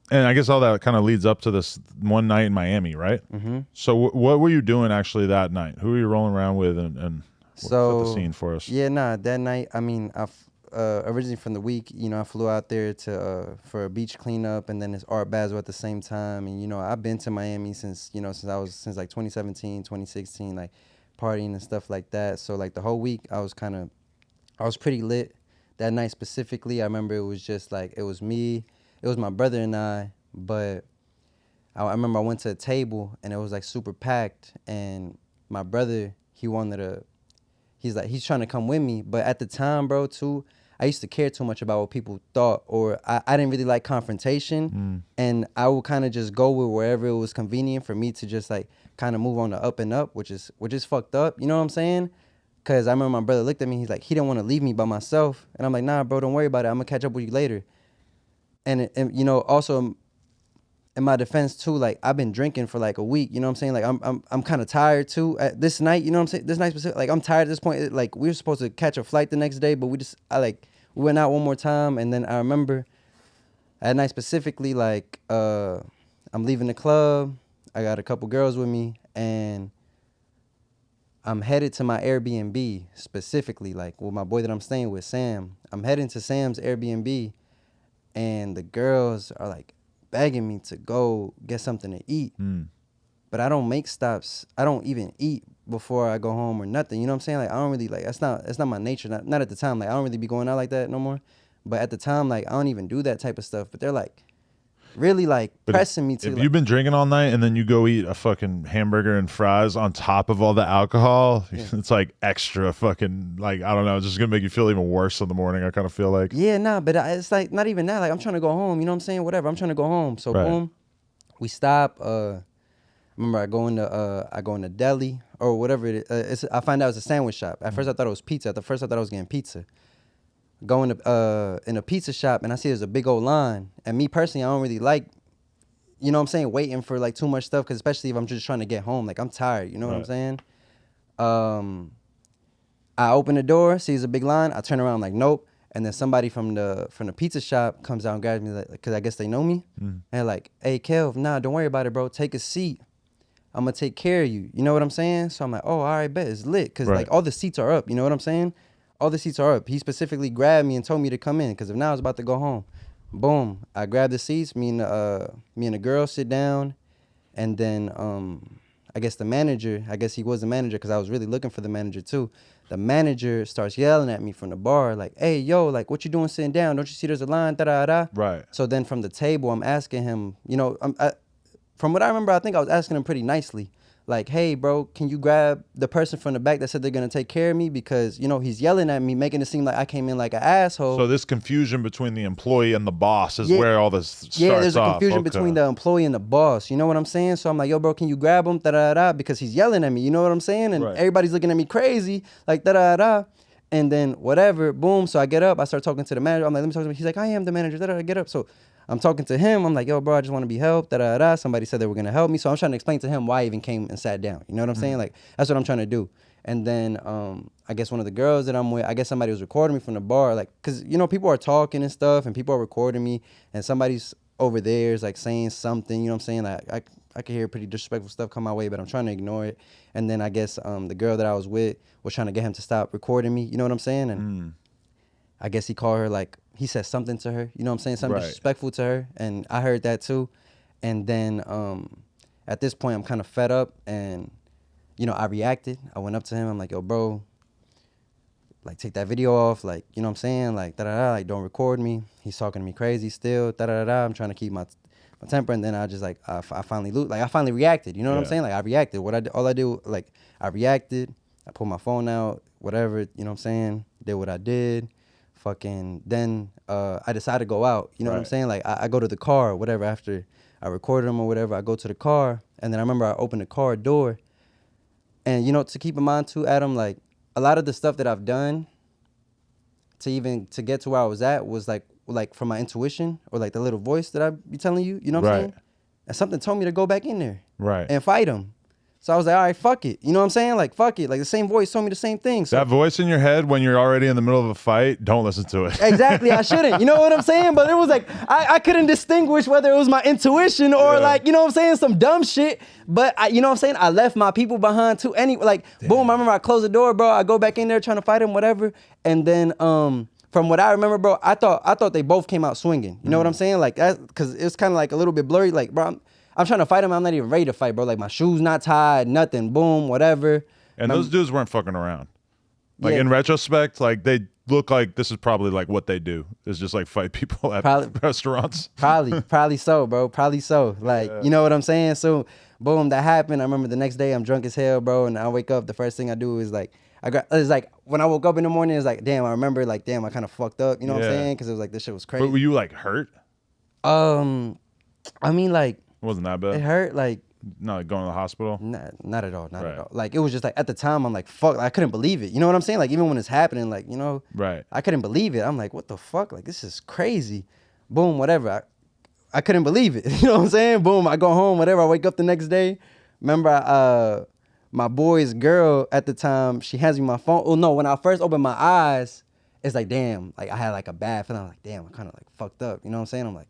And I guess all that kind of leads up to this one night in Miami, right? Mm-hmm. So what were you doing actually that night? Who were you rolling around with, and set the So scene for us? yeah, nah, that night, I mean, originally from the week, I flew out there to for a beach cleanup, and then it's Art Basel at the same time. And I've been to Miami since since like 2017, 2016, like partying and stuff like that. So like the whole week I was pretty lit. That night specifically, I remember it was just like it was me, it was my brother and I, but I remember I went to a table and it was like super packed, and my brother, he's trying to come with me, but at the time, bro, too, I used to care too much about what people thought, or I didn't really like confrontation, and I would kind of just go with wherever it was convenient for me to just like kind of move on the up and up, which is fucked up, you know what I'm saying? Cause I remember my brother looked at me, he's like, he didn't want to leave me by myself, and I'm like, nah, bro, don't worry about it, I'm gonna catch up with you later. And also in my defense too, like I've been drinking for like a week, you know what I'm saying? Like I'm kind of tired too. At this night, you know what I'm saying? This night specific, like I'm tired at this point. Like we were supposed to catch a flight the next day, but we went out one more time, and then I remember at night specifically, like I'm leaving the club. I got a couple girls with me, and I'm headed to my Airbnb specifically, like with my boy that I'm staying with, Sam. I'm heading to Sam's Airbnb, and the girls are like begging me to go get something to eat. But I don't make stops. I don't even eat before I go home or nothing. You know what I'm saying? Like I don't really that's not my nature. Not at the time. Like I don't really be going out like that no more. But at the time, like I don't even do that type of stuff. But they're like really like pressing me to. If you've been drinking all night and then you go eat a fucking hamburger and fries on top of all the alcohol, it's like extra fucking, like, I don't know, it's just gonna make you feel even worse in the morning, I kind of feel like. Yeah, nah, but it's like not even that. Like I'm trying to go home, you know what I'm saying? Whatever, I'm trying to go home. So boom, we stop. Remember I go into deli or whatever it is. I find out it's a sandwich shop. At first I thought it was pizza. At first I thought I was getting pizza. Going to in a pizza shop, and I see there's a big old line. And me personally, I don't really like, you know what I'm saying, waiting for like too much stuff, because especially if I'm just trying to get home, like I'm tired, you know what I'm saying? I open the door, see there's a big line, I turn around, I'm like, nope. And then somebody from the pizza shop comes out and grabs me, like, because I guess they know me. And they're like, hey, Kelv, nah, don't worry about it, bro. Take a seat. I'm going to take care of you. You know what I'm saying? So I'm like, oh, all right, bet. It's lit. Because like all the seats are up. You know what I'm saying? All the seats are up. He specifically grabbed me and told me to come in, because if not, I was about to go home. Boom. I grab the seats. Me and the girl sit down. And then I guess the manager, I guess he was the manager, because I was really looking for the manager too. The manager starts yelling at me from the bar, like, hey, yo, like, what you doing sitting down? Don't you see there's a line? Da-da-da. Right. So then from the table, I'm asking him, from what I remember, I think I was asking him pretty nicely. Like, hey, bro, can you grab the person from the back that said they're going to take care of me? Because, he's yelling at me, making it seem like I came in like an asshole. So this confusion between the employee and the boss is where all this starts off. Yeah, there's a confusion between the employee and the boss. You know what I'm saying? So I'm like, yo, bro, can you grab him? Da-da-da-da. Because he's yelling at me. You know what I'm saying? And everybody's looking at me crazy. Like, da-da-da-da. And then whatever, boom. So I get up. I start talking to the manager. I'm like, let me talk to him. He's like, I am the manager. Da-da-da. Get up. So I'm talking to him. I'm like, yo, bro, I just want to be helped. Da-da-da. Somebody said they were going to help me. So I'm trying to explain to him why I even came and sat down. You know what I'm saying? Like, that's what I'm trying to do. And then I guess one of the girls that I'm with, I guess somebody was recording me from the bar. Like, because, people are talking and stuff, and people are recording me. And somebody's over there is, like, saying something. You know what I'm saying? Like, I could hear pretty disrespectful stuff come my way, but I'm trying to ignore it. And then I guess the girl that I was with was trying to get him to stop recording me. You know what I'm saying? And I guess he called her, like, he said something to her. You know what I'm saying? Something disrespectful to her. And I heard that too. And then at this point, I'm kind of fed up. And, I reacted. I went up to him. I'm like, yo, bro, like, take that video off. Like, you know what I'm saying? Like, da-da-da, like, don't record me. He's talking to me crazy still. Da-da-da-da. I'm trying to keep my temper. And then I just, like, I finally reacted. You know what I'm saying? Like, I reacted. All I did, like, I reacted. I pulled my phone out, whatever, you know what I'm saying? Did what I did. Fucking, then I decided to go out. You know what I'm saying? Like, I go to the car or whatever after I recorded him or whatever. I go to the car. And then I remember I opened the car door. And, to keep in mind too, Adam, like, a lot of the stuff that I've done to get to where I was at was like from my intuition, or like the little voice that I be telling you, you know what I'm saying? And something told me to go back in there and fight him. So I was like, all right, fuck it. You know what I'm saying? Like, fuck it. Like the same voice told me the same thing. So that voice in your head when you're already in the middle of a fight, don't listen to it. exactly, I shouldn't. You know what I'm saying? But it was like, I couldn't distinguish whether it was my intuition or like, you know what I'm saying, some dumb shit. But you know what I'm saying? I left my people behind too. Boom, I remember I closed the door, bro. I go back in there trying to fight him, whatever. And then from what I remember, bro, I thought they both came out swinging. You know what I'm saying? Like that, because it's kind of like a little bit blurry. Like, bro, I'm trying to fight him. I'm not even ready to fight, bro. Like my shoes not tied, nothing. Boom, whatever. And those dudes weren't fucking around. Like in retrospect, like they look like this is probably like what they do is just like fight people at restaurants. Probably so, bro. Probably so. Like, you know what I'm saying? So, boom, that happened. I remember the next day I'm drunk as hell, bro. And I wake up. The first thing I do is like, it's like when I woke up in the morning, it's like, damn, I remember like, damn, I kind of fucked up. You know what I'm saying? Because it was like, this shit was crazy. But were you like hurt? I mean, like, it wasn't that bad. It hurt, like. No, like going to the hospital? Not at all. Not at all. Like, it was just like, at the time, I'm like, fuck, I couldn't believe it. You know what I'm saying? Like, even when it's happening, like, you know, I couldn't believe it. I'm like, what the fuck? Like, this is crazy. Boom, whatever. I couldn't believe it. You know what I'm saying? Boom, I go home, whatever. I wake up the next day. Remember, my boy's girl at the time, she hands me my phone. Oh, no, when I first opened my eyes, it's like, damn, like, I had like a bad feeling. I'm like, damn, I kind of like fucked up. You know what I'm saying? I'm like,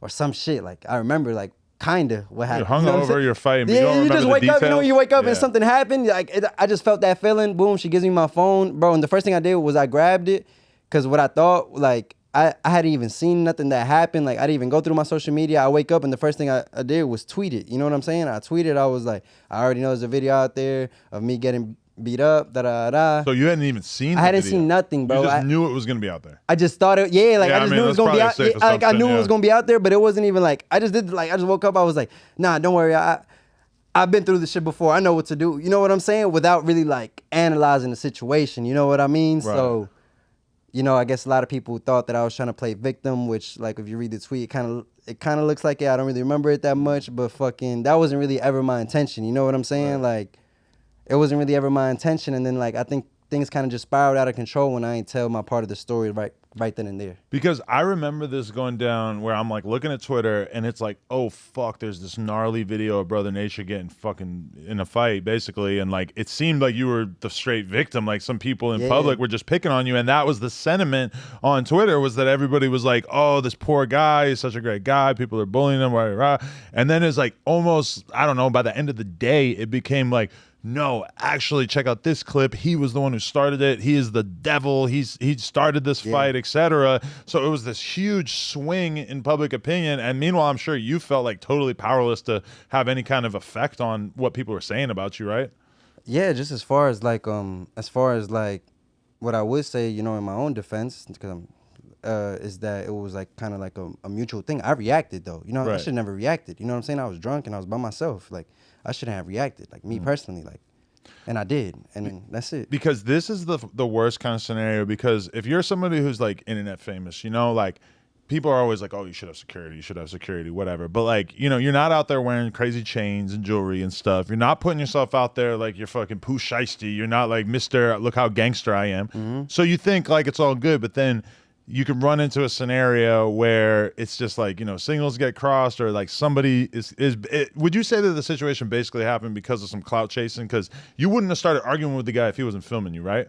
or some shit. Like, I remember, like, kinda what happened. You're hungover, you're fighting, but you don't remember just the wake details? up, you know, you wake up and something happened. Like I just felt that feeling. Boom, she gives me my phone, bro. And the first thing I did was I grabbed it, cause what I thought, like I hadn't even seen nothing that happened. Like I didn't even go through my social media. I wake up and the first thing I did was tweet it. You know what I'm saying? I tweeted. I was like, I already know there's a video out there of me getting beat up, So you hadn't even seen the I hadn't video. seen nothing, bro. You just knew it was gonna be out there. I just thought it, I just knew it was gonna be out. Like I knew it was gonna be out there, but it wasn't even like I just woke up. I was like, nah, don't worry. I've been through this shit before. I know what to do. You know what I'm saying? Without really like analyzing the situation. You know what I mean? Right. So, you know, I guess a lot of people thought that I was trying to play victim, which like if you read the tweet, it kind of looks like it. I don't really remember it that much, but fucking that wasn't really ever my intention. You know what I'm saying? Right. Like. It wasn't really ever my intention, and then like I think things kind of just spiraled out of control when I ain't tell my part of the story right then and there. Because I remember this going down where I'm like looking at Twitter and it's like, oh fuck, there's this gnarly video of Brother Nature getting fucking in a fight, basically, and like it seemed like you were the straight victim. Like some people in public were just picking on you, and that was the sentiment on Twitter was that everybody was like, oh, this poor guy, he's such a great guy, people are bullying him, rah, rah. And then it's like almost, I don't know, by the end of the day, it became like, no, actually, check out this clip. He was the one who started it. He is the devil. He started this fight, etc. So it was this huge swing in public opinion. And meanwhile, I'm sure you felt like totally powerless to have any kind of effect on what people were saying about you, right? Yeah, just as far as like what I would say, you know, in my own defense, because is that it was like kind of like a mutual thing. I reacted though, you know, I should never reacted. You know what I'm saying? I was drunk and I was by myself, like. I shouldn't have reacted, like me personally, like, and I did, and then that's it. Because this is the worst kind of scenario. Because if you're somebody who's like internet famous, you know, like people are always like, oh, you should have security, whatever. But like, you know, you're not out there wearing crazy chains and jewelry and stuff. You're not putting yourself out there like you're fucking Pooh Shiesty. You're not like Mr. Look how gangster I am. Mm-hmm. So you think like it's all good, but then you can run into a scenario where it's just like, you know, signals get crossed or like somebody would you say that the situation basically happened because of some clout chasing? Because you wouldn't have started arguing with the guy if he wasn't filming you, right?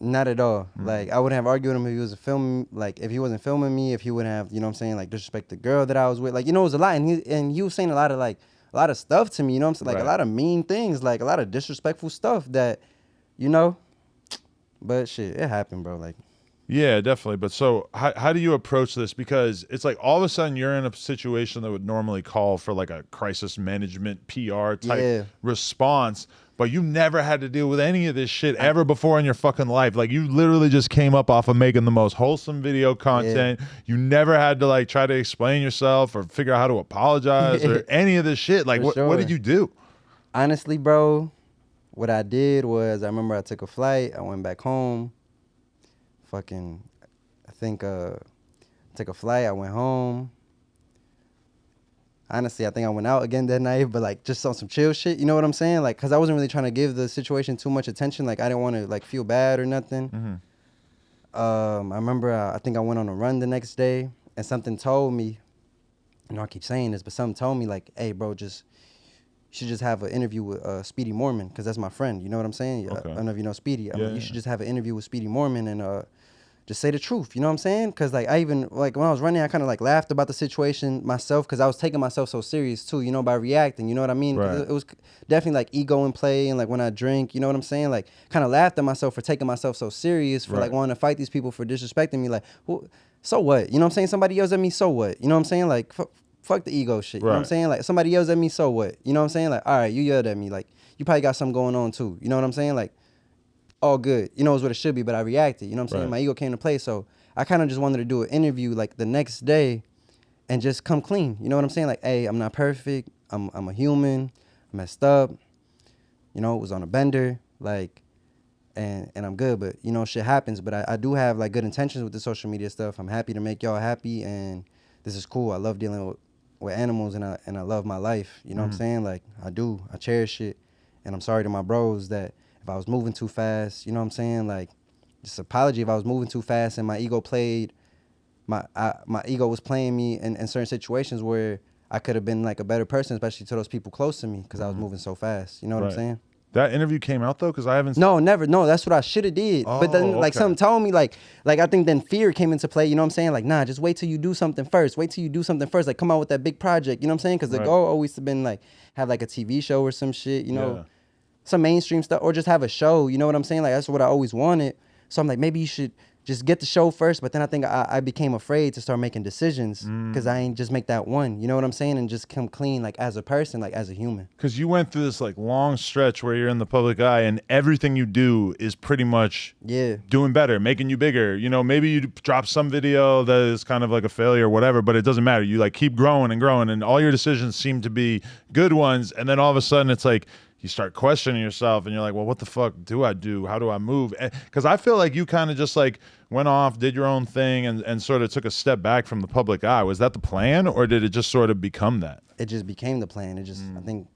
Not at all. Like I wouldn't have argued with him if he was filming, like if he wasn't filming me, if he wouldn't have, you know what I'm saying, like disrespect the girl that I was with. Like, you know, it was a lot. And he was saying a lot of stuff to me, you know what I'm saying? Like a lot of mean things, like a lot of disrespectful stuff that, you know, but shit, it happened, bro. Like, yeah, definitely. But so how do you approach this? Because it's like all of a sudden you're in a situation that would normally call for like a crisis management PR type response, but you never had to deal with any of this shit ever before in your fucking life. Like you literally just came up off of making the most wholesome video content. You never had to like try to explain yourself or figure out how to apologize or any of this shit. Like what did you do? Honestly, bro, what I did was I remember I took a flight. I went back home. I think took a flight. I went home. Honestly, I think I went out again that night, but like just on some chill shit. You know what I'm saying? Like, cause I wasn't really trying to give the situation too much attention. Like, I didn't want to like feel bad or nothing. Mm-hmm. I remember I think I went on a run the next day, and something told me. You know, I keep saying this, but something told me like, "Hey, bro, just should just have an interview with Speedy Mormon, because that's my friend. You know what I'm saying? Okay. I don't know if you know Speedy. Yeah, You should just have an interview with Speedy Mormon and just say the truth. You know what I'm saying? Because like I even like when I was running, I kind of like laughed about the situation myself, because I was taking myself so serious too. You know, by reacting. You know what I mean? Right. It was definitely like ego in play, and like when I drink, you know what I'm saying? Like kind of laughed at myself for taking myself so serious, for like wanting to fight these people for disrespecting me. Like, well, so what? You know what I'm saying? Somebody yells at me, so what? You know what I'm saying? Like. Fuck the ego shit. You know what I'm saying? Like, somebody yells at me, so what? You know what I'm saying? Like, all right, you yelled at me. Like, you probably got something going on too. You know what I'm saying? Like, all good. You know, it's what it should be, but I reacted. You know what I'm saying? My ego came to play. So I kind of just wanted to do an interview like the next day and just come clean. You know what I'm saying? Like, hey, I'm not perfect. I'm a human. I messed up. You know, it was on a bender. Like, and I'm good. But, you know, shit happens. But I do have like good intentions with the social media stuff. I'm happy to make y'all happy, and this is cool. I love dealing with animals, and I love my life. You know what I'm saying? Like, I do. I cherish it. And I'm sorry to my bros that if I was moving too fast, you know what I'm saying? Like, just apology if I was moving too fast and my ego played, my ego was playing me in certain situations where I could have been like a better person, especially to those people close to me, because I was moving so fast. You know what I'm saying? That interview came out though, because I haven't. No, never. No, that's what I should have did. But then, like, something told me, like I think then fear came into play. You know what I'm saying? Like, nah, just wait till you do something first. Wait till you do something first. Like, come out with that big project. You know what I'm saying? Because the goal always been like have like a TV show or some shit. You know, some mainstream stuff, or just have a show. You know what I'm saying? Like, that's what I always wanted. So I'm like, maybe you should just get the show first. But then I think I became afraid to start making decisions, because I ain't just make that one. You know what I'm saying? And just come clean, like as a person, like as a human. Because you went through this like long stretch where you're in the public eye, and everything you do is pretty much doing better, making you bigger. You know, maybe you drop some video that is kind of like a failure or whatever, but it doesn't matter. You like keep growing and growing, and all your decisions seem to be good ones. And then all of a sudden it's like, you start questioning yourself, and you're like, well, what the fuck do I do? How do I move? Because I feel like you kind of just like went off, did your own thing, and sort of took a step back from the public eye. Was that the plan, or did it just sort of become that? It just became the plan. It just, I think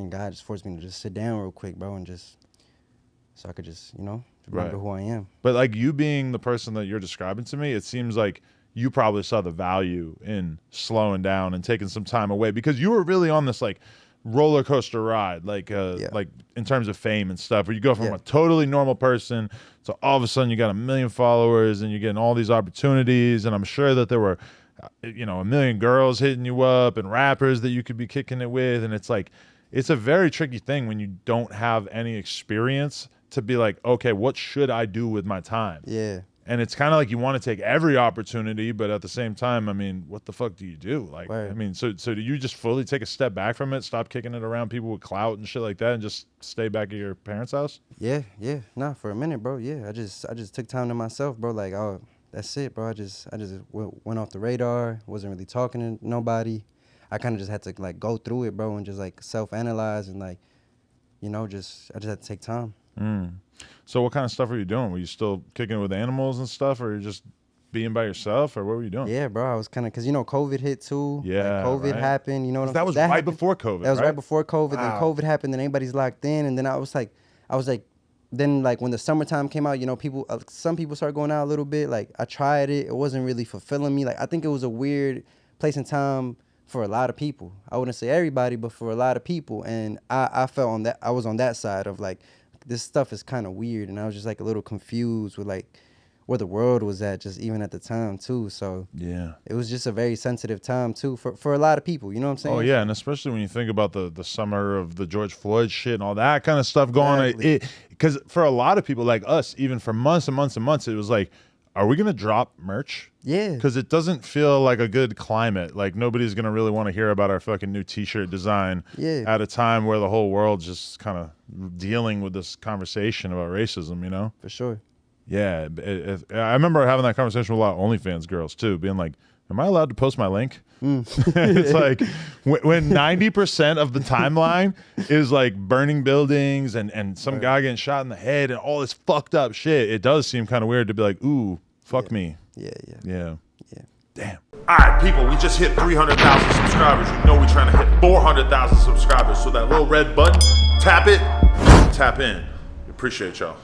God just forced me to just sit down real quick, bro, and just, so I could just, you know, remember who I am. But like you being the person that you're describing to me, it seems like you probably saw the value in slowing down and taking some time away, because you were really on this like roller coaster ride, like in terms of fame and stuff, where you go from a totally normal person to all of a sudden you got 1 million followers and you're getting all these opportunities. And I'm sure that there were, you know, 1 million girls hitting you up and rappers that you could be kicking it with. And it's like, it's a very tricky thing when you don't have any experience to be like, okay, what should I do with my time? Yeah. And it's kind of like you want to take every opportunity, but at the same time, I mean, what the fuck do you do? Like, I mean, so do you just fully take a step back from it, stop kicking it around people with clout and shit like that, and just stay back at your parents' house? Yeah. Nah, for a minute, bro. Yeah, I just took time to myself, bro. Like, oh, that's it, bro. I just went off the radar. Wasn't really talking to nobody. I kind of just had to like go through it, bro, and just like self-analyze and like, you know, I just had to take time. So what kind of stuff were you doing? Were you still kicking it with animals and stuff, or you just being by yourself, or what were you doing? Yeah, bro, I was kind of, because, you know, COVID hit too. Yeah, like, COVID happened, you know what I'm saying? That was right before COVID, That was right before COVID. Then COVID happened, and everybody's locked in, and then I was like, then like when the summertime came out, you know, some people started going out a little bit. Like, I tried it. It wasn't really fulfilling me. Like, I think it was a weird place and time for a lot of people. I wouldn't say everybody, but for a lot of people. And I felt on that, I was on that side of like, this stuff is kind of weird, and I was just like a little confused with like where the world was at, just even at the time too. So yeah, it was just a very sensitive time too for a lot of people. You know what I'm saying? Oh yeah, and especially when you think about the summer of the George Floyd shit and all that kind of stuff going on. Because for a lot of people like us, even for months and months and months, it was like, are we gonna drop merch? Yeah. Because it doesn't feel like a good climate. Like nobody's gonna really want to hear about our fucking new T-shirt design. Yeah. At a time where the whole world's just kind of dealing with this conversation about racism, you know? For sure. Yeah. I remember having that conversation with a lot of OnlyFans girls too, being like, am I allowed to post my link? It's like when 90% of the timeline is like burning buildings and some guy getting shot in the head and all this fucked up shit, it does seem kind of weird to be like, ooh, fuck me. Yeah. Damn. All right, people, we just hit 300,000 subscribers. You know we're trying to hit 400,000 subscribers. So that little red button, tap it, tap in. Appreciate y'all.